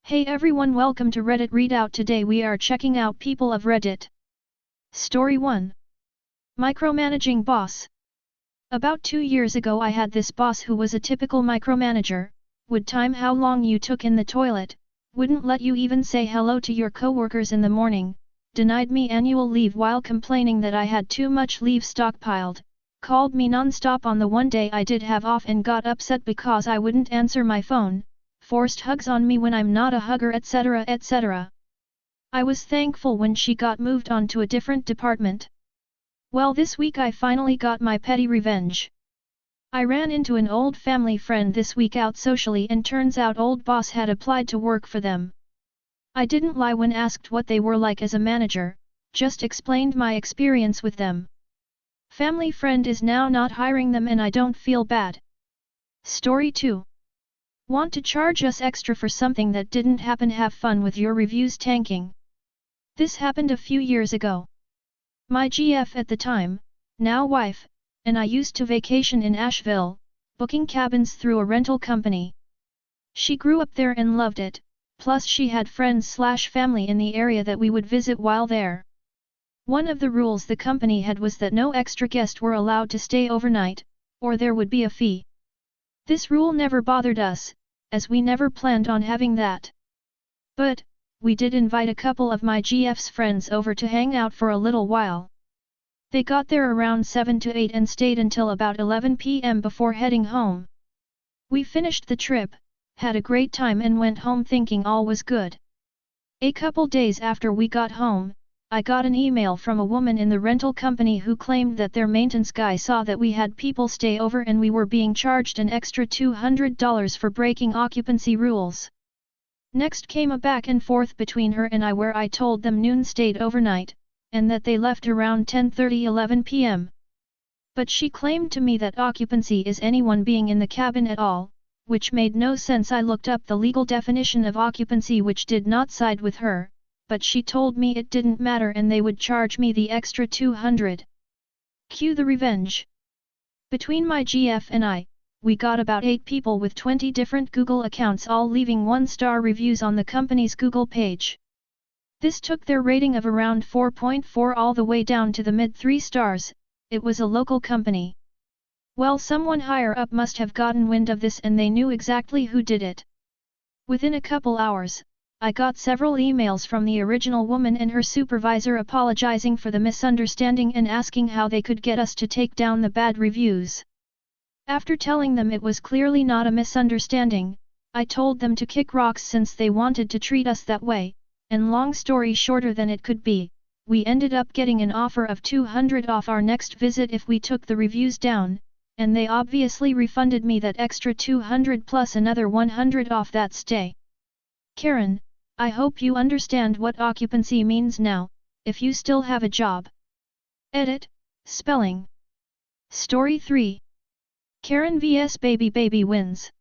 Hey everyone, welcome to Reddit Readout. Today we are checking out People of Reddit. Story 1. Micromanaging Boss. About 2 years ago I had this boss who was a typical micromanager, would time how long you took in the toilet, wouldn't let you even say hello to your coworkers in the morning, denied me annual leave while complaining that I had too much leave stockpiled, called me non-stop on the one day I did have off and got upset because I wouldn't answer my phone, forced hugs on me when I'm not a hugger, etc. etc. I was thankful when she got moved on to a different department. Well, this week I finally got my petty revenge. I ran into an old family friend this week out socially and turns out old boss had applied to work for them. I didn't lie when asked what they were like as a manager, just explained my experience with them. Family friend is now not hiring them and I don't feel bad. Story 2. Want to charge us extra for something that didn't happen? Have fun with your reviews tanking. This happened a few years ago. My GF at the time, now wife, and I used to vacation in Asheville, booking cabins through a rental company. She grew up there and loved it, plus she had friends/family in the area that we would visit while there. One of the rules the company had was that no extra guests were allowed to stay overnight, or there would be a fee. This rule never bothered us, as we never planned on having that. But, we did invite a couple of my GF's friends over to hang out for a little while. They got there around 7 to 8 and stayed until about 11 p.m. before heading home. We finished the trip, had a great time and went home thinking all was good. A couple days after we got home, I got an email from a woman in the rental company who claimed that their maintenance guy saw that we had people stay over and we were being charged an extra $200 for breaking occupancy rules. Next came a back and forth between her and I where I told them noon stayed overnight, and that they left around 10:30–11 p.m. But she claimed to me that occupancy is anyone being in the cabin at all, which made no sense. I looked up the legal definition of occupancy which did not side with her, but she told me it didn't matter and they would charge me the extra $200. Cue the revenge. Between my GF and I, we got about 8 people with 20 different Google accounts all leaving 1-star reviews on the company's Google page. This took their rating of around 4.4 all the way down to the mid 3 stars. It was a local company. Well, someone higher up must have gotten wind of this and they knew exactly who did it. Within a couple hours, I got several emails from the original woman and her supervisor apologizing for the misunderstanding and asking how they could get us to take down the bad reviews. After telling them it was clearly not a misunderstanding, I told them to kick rocks since they wanted to treat us that way, and long story shorter than it could be, we ended up getting an offer of $200 off our next visit if we took the reviews down, and they obviously refunded me that extra $200 plus another $100 off that stay. Karen, I hope you understand what occupancy means now, if you still have a job. Edit, spelling. Story 3. Karen vs Baby wins.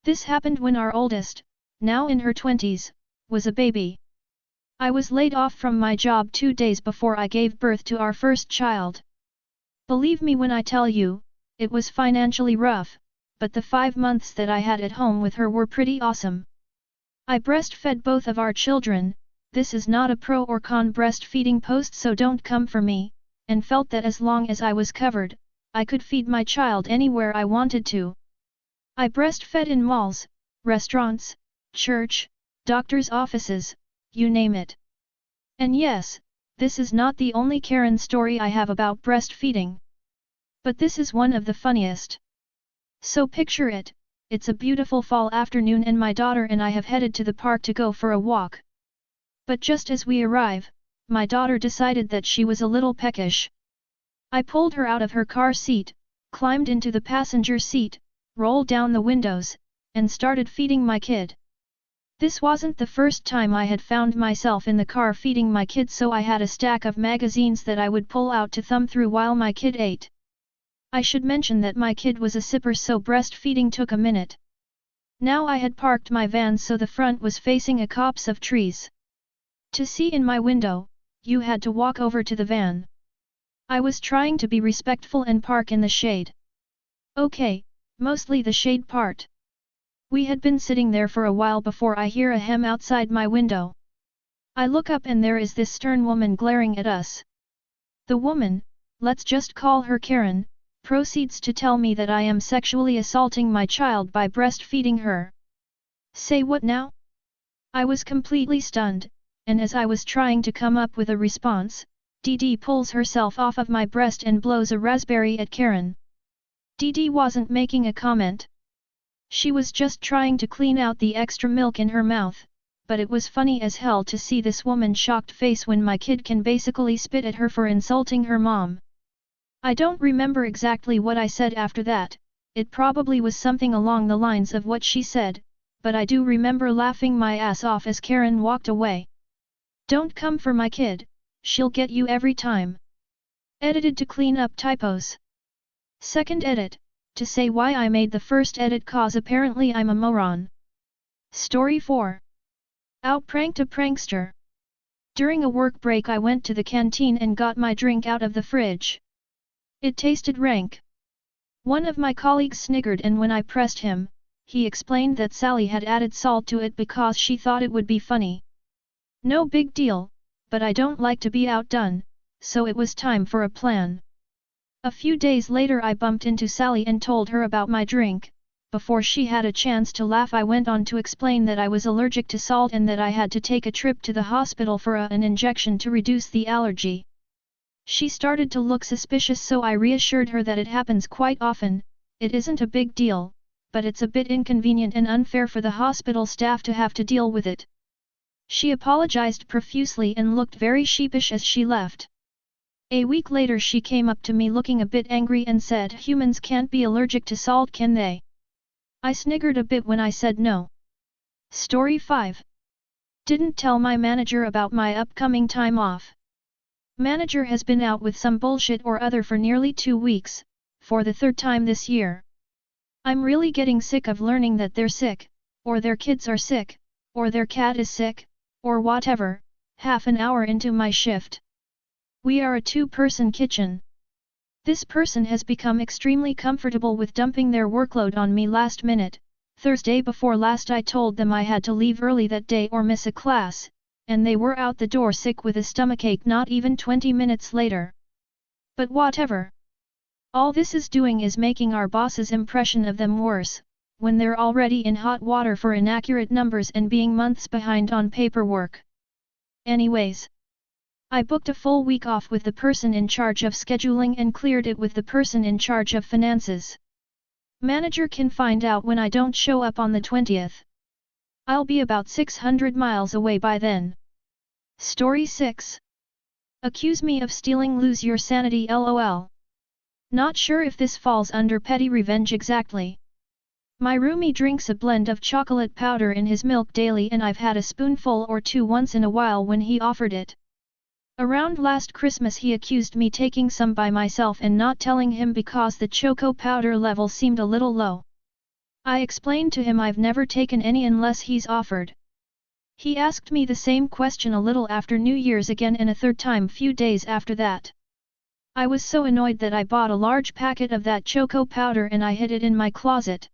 This happened when our oldest, now in her 20s, was a baby. I was laid off from my job 2 days before I gave birth to our first child. Believe me when I tell you, it was financially rough, but the 5 months that I had at home with her were pretty awesome. I breastfed both of our children. This is not a pro or con breastfeeding post, so don't come for me, and felt that as long as I was covered, I could feed my child anywhere I wanted to. I breastfed in malls, restaurants, church, doctor's offices, you name it. And yes, this is not the only Karen story I have about breastfeeding. But this is one of the funniest. So picture it. It's a beautiful fall afternoon and my daughter and I have headed to the park to go for a walk. But just as we arrive, my daughter decided that she was a little peckish. I pulled her out of her car seat, climbed into the passenger seat, rolled down the windows, and started feeding my kid. This wasn't the first time I had found myself in the car feeding my kid, so I had a stack of magazines that I would pull out to thumb through while my kid ate. I should mention that my kid was a sipper, so breastfeeding took a minute. Now I had parked my van so the front was facing a copse of trees. To see in my window, you had to walk over to the van. I was trying to be respectful and park in the shade. Okay, mostly the shade part. We had been sitting there for a while before I hear a hem outside my window. I look up and there is this stern woman glaring at us. The woman, let's just call her Karen, proceeds to tell me that I am sexually assaulting my child by breastfeeding her. Say what now? I was completely stunned, and as I was trying to come up with a response, Dee pulls herself off of my breast and blows a raspberry at Karen. Dee wasn't making a comment. She was just trying to clean out the extra milk in her mouth, but it was funny as hell to see this woman's shocked face when my kid can basically spit at her for insulting her mom. I don't remember exactly what I said after that, it probably was something along the lines of what she said, but I do remember laughing my ass off as Karen walked away. Don't come for my kid, she'll get you every time. Edited to clean up typos. Second edit, to say why I made the first edit cause apparently I'm a moron. Story 4. Outpranked a prankster. During a work break I went to the canteen and got my drink out of the fridge. It tasted rank. One of my colleagues sniggered and when I pressed him, he explained that Sally had added salt to it because she thought it would be funny. No big deal, but I don't like to be outdone, so it was time for a plan. A few days later I bumped into Sally and told her about my drink. Before she had a chance to laugh I went on to explain that I was allergic to salt and that I had to take a trip to the hospital for an injection to reduce the allergy. She started to look suspicious so I reassured her that it happens quite often, it isn't a big deal, but it's a bit inconvenient and unfair for the hospital staff to have to deal with it. She apologized profusely and looked very sheepish as she left. A week later she came up to me looking a bit angry and said, "Humans can't be allergic to salt, can they?" I sniggered a bit when I said no. Story 5. Didn't tell my manager about my upcoming time off. Manager has been out with some bullshit or other for nearly 2 weeks, for the third time this year. I'm really getting sick of learning that they're sick, or their kids are sick, or their cat is sick, or whatever, half an hour into my shift. We are a 2-person kitchen. This person has become extremely comfortable with dumping their workload on me last minute. Thursday before last I told them I had to leave early that day or miss a class, and they were out the door sick with a stomachache not even 20 minutes later. But whatever. All this is doing is making our boss's impression of them worse, when they're already in hot water for inaccurate numbers and being months behind on paperwork. Anyways, I booked a full week off with the person in charge of scheduling and cleared it with the person in charge of finances. Manager can find out when I don't show up on the 20th. I'll be about 600 miles away by then. Story 6. Accuse me of stealing, lose your sanity, lol. Not sure if this falls under petty revenge exactly. My roomie drinks a blend of chocolate powder in his milk daily and I've had a spoonful or two once in a while when he offered it. Around last Christmas he accused me taking some by myself and not telling him because the choco powder level seemed a little low. I explained to him I've never taken any unless he's offered. He asked me the same question a little after New Year's again and a third time few days after that. I was so annoyed that I bought a large packet of that choco powder and I hid it in my closet.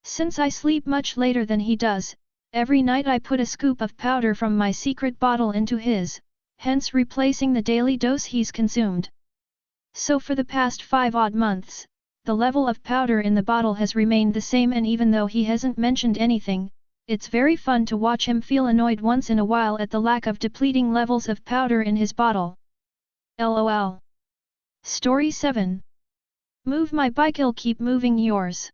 Since I sleep much later than he does, every night I put a scoop of powder from my secret bottle into his, hence replacing the daily dose he's consumed. So for the past 5 odd months, the level of powder in the bottle has remained the same and even though he hasn't mentioned anything, it's very fun to watch him feel annoyed once in a while at the lack of depleting levels of powder in his bottle. LOL. Story 7. Move my bike, I'll keep moving yours.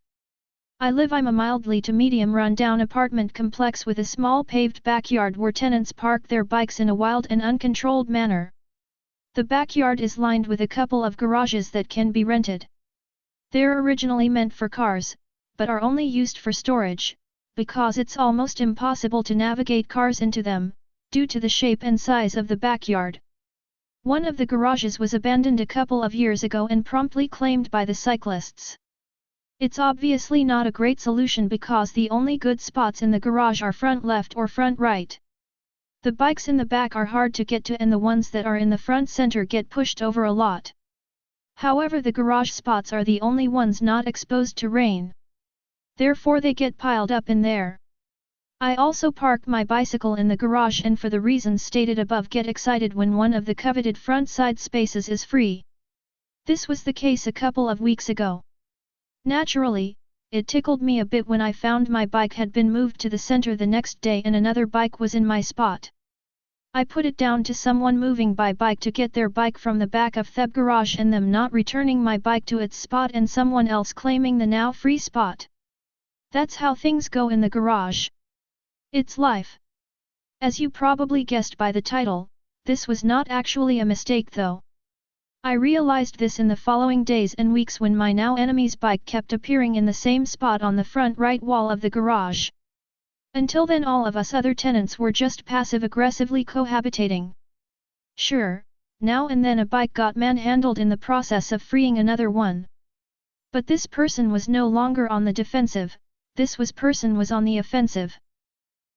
I'm a mildly to medium run-down apartment complex with a small paved backyard where tenants park their bikes in a wild and uncontrolled manner. The backyard is lined with a couple of garages that can be rented. They're originally meant for cars, but are only used for storage, because it's almost impossible to navigate cars into them, due to the shape and size of the backyard. One of the garages was abandoned a couple of years ago and promptly claimed by the cyclists. It's obviously not a great solution because the only good spots in the garage are front left or front right. The bikes in the back are hard to get to and the ones that are in the front center get pushed over a lot. However, the garage spots are the only ones not exposed to rain. Therefore they get piled up in there. I also park my bicycle in the garage and for the reasons stated above get excited when one of the coveted front side spaces is free. This was the case a couple of weeks ago. Naturally, it tickled me a bit when I found my bike had been moved to the center the next day and another bike was in my spot. I put it down to someone moving by bike to get their bike from the back of the garage and them not returning my bike to its spot and someone else claiming the now free spot. That's how things go in the garage. It's life. As you probably guessed by the title, this was not actually a mistake though. I realized this in the following days and weeks when my now enemy's bike kept appearing in the same spot on the front right wall of the garage. Until then all of us other tenants were just passive-aggressively cohabitating. Sure, now and then a bike got manhandled in the process of freeing another one. But this person was no longer on the defensive, person was on the offensive.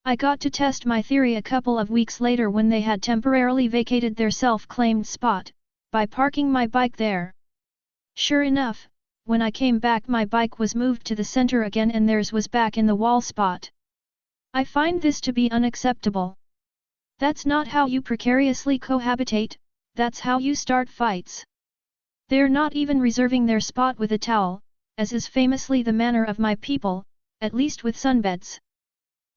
I got to test my theory a couple of weeks later when they had temporarily vacated their self-claimed spot, by parking my bike there. Sure enough, when I came back my bike was moved to the center again and theirs was back in the wall spot. I find this to be unacceptable. That's not how you precariously cohabitate, that's how you start fights. They're not even reserving their spot with a towel, as is famously the manner of my people, at least with sunbeds.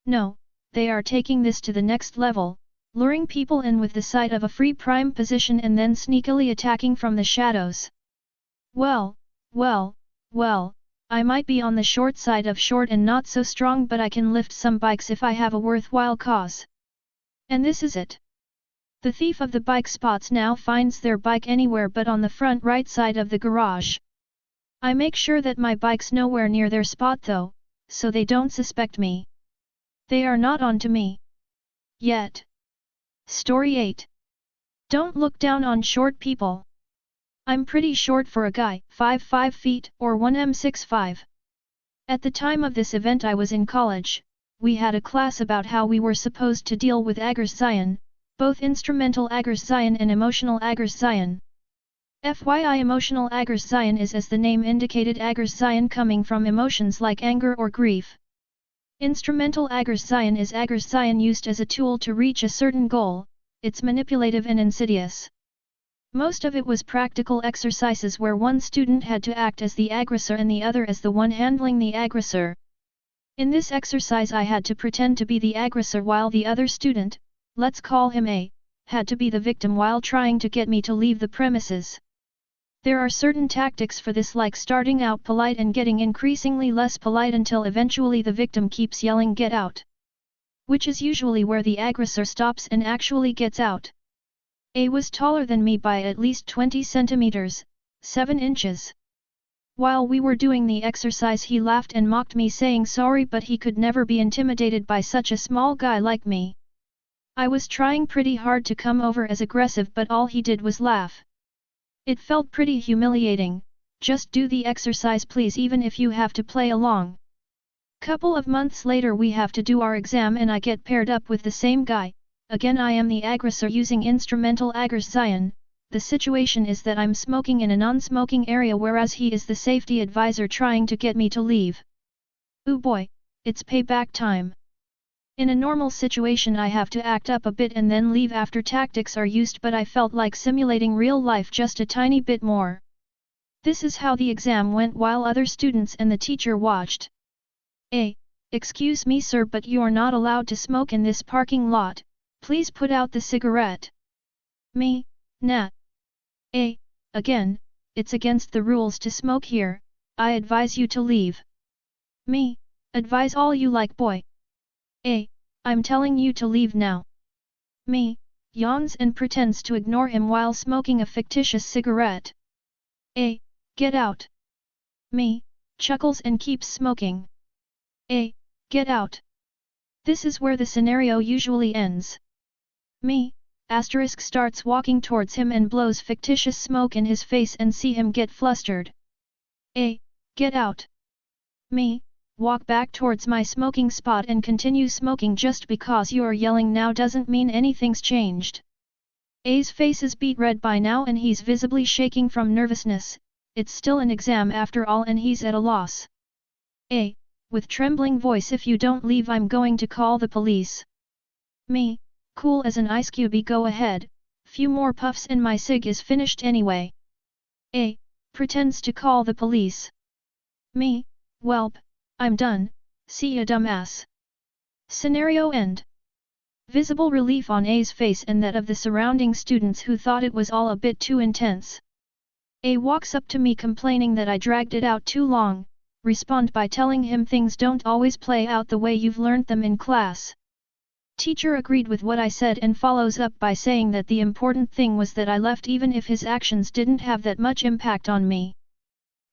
No, they are taking this to the next level, luring people in with the sight of a free prime position and then sneakily attacking from the shadows. Well, I might be on the short side of short and not so strong but I can lift some bikes if I have a worthwhile cause. And this is it. The thief of the bike spots now finds their bike anywhere but on the front right side of the garage. I make sure that my bike's nowhere near their spot though, so they don't suspect me. They are not on to me. Yet. Story 8. Don't look down on short people. I'm pretty short for a guy, 5'5" feet or 1m65. At the time of this event I was in college, we had a class about how we were supposed to deal with aggression, both instrumental aggression and emotional aggression. FYI emotional aggression is as the name indicated aggression coming from emotions like anger or grief. Instrumental aggression is aggression used as a tool to reach a certain goal, it's manipulative and insidious. Most of it was practical exercises where one student had to act as the aggressor and the other as the one handling the aggressor. In this exercise I had to pretend to be the aggressor while the other student, let's call him A, had to be the victim while trying to get me to leave the premises. There are certain tactics for this like starting out polite and getting increasingly less polite until eventually the victim keeps yelling "get out!" Which is usually where the aggressor stops and actually gets out. A was taller than me by at least 20 centimeters, 7 inches. While we were doing the exercise he laughed and mocked me saying sorry but he could never be intimidated by such a small guy like me. I was trying pretty hard to come over as aggressive but all he did was laugh. It felt pretty humiliating, just do the exercise please even if you have to play along. Couple of months later we have to do our exam and I get paired up with the same guy. Again I am the aggressor using instrumental aggression. The situation is that I'm smoking in a non-smoking area whereas he is the safety advisor trying to get me to leave. Ooh boy, it's payback time. In a normal situation I have to act up a bit and then leave after tactics are used but I felt like simulating real life just a tiny bit more. This is how the exam went while other students and the teacher watched. A. Excuse me sir but you're not allowed to smoke in this parking lot. Please put out the cigarette. Me, nah. A. Again, it's against the rules to smoke here, I advise you to leave. Me, advise all you like boy. A. I'm telling you to leave now. Me, yawns and pretends to ignore him while smoking a fictitious cigarette. A. Get out. Me, chuckles and keeps smoking. A. Get out. This is where the scenario usually ends. Me, asterisk starts walking towards him and blows fictitious smoke in his face and see him get flustered. A. Get out. Me, walk back towards my smoking spot and continue smoking just because you're yelling now doesn't mean anything's changed. A's face is beet red by now and he's visibly shaking from nervousness, it's still an exam after all and he's at a loss. A. with trembling voice, if you don't leave I'm going to call the police. Me, cool as an ice cube, go ahead, few more puffs and my cig is finished anyway. A, pretends to call the police. Me, welp, I'm done, see ya dumbass. Scenario end. Visible relief on A's face and that of the surrounding students who thought it was all a bit too intense. A walks up to me complaining that I dragged it out too long, respond by telling him things don't always play out the way you've learned them in class. Teacher agreed with what I said and follows up by saying that the important thing was that I left even if his actions didn't have that much impact on me.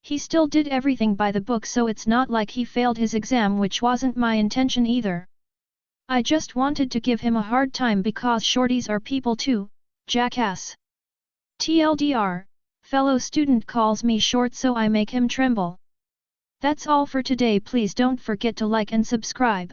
He still did everything by the book, so it's not like he failed his exam, which wasn't my intention either. I just wanted to give him a hard time because shorties are people too, jackass. TLDR, fellow student calls me short so I make him tremble. That's all for today. Please don't forget to like and subscribe.